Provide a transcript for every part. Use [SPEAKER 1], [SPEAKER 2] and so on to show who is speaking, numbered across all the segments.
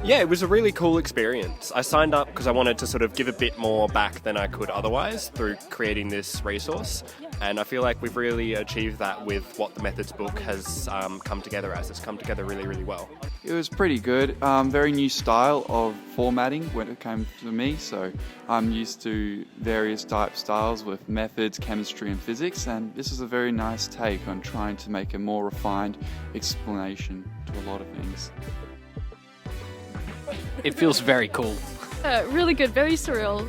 [SPEAKER 1] Yeah, it was a really cool experience. I signed up because I wanted to sort of give a bit more back than I could otherwise through creating this resource. And I feel like we've really achieved that with what the Methods book has come together as. It's come together really, really well.
[SPEAKER 2] It was pretty good. Very new style of formatting when it came to me. So I'm used to various type styles with methods, chemistry and physics. And this is a very nice take on trying to make a more refined explanation to a lot of things.
[SPEAKER 3] It feels very cool.
[SPEAKER 4] Really good, very surreal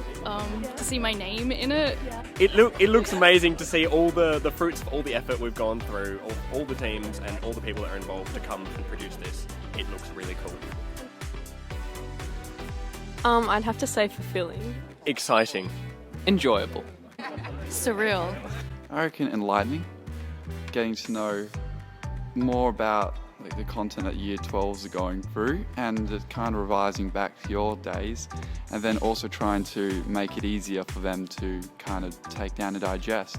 [SPEAKER 4] to see my name in it.
[SPEAKER 1] It looks amazing to see all the fruits of all the effort we've gone through, all the teams and all the people that are involved to come and produce this. It looks really cool.
[SPEAKER 5] I'd have to say fulfilling.
[SPEAKER 1] Exciting.
[SPEAKER 3] Enjoyable.
[SPEAKER 4] Surreal.
[SPEAKER 2] I reckon enlightening. Getting to know more about the content that year 12s are going through and kind of revising back to your days, and then also trying to make it easier for them to kind of take down and digest.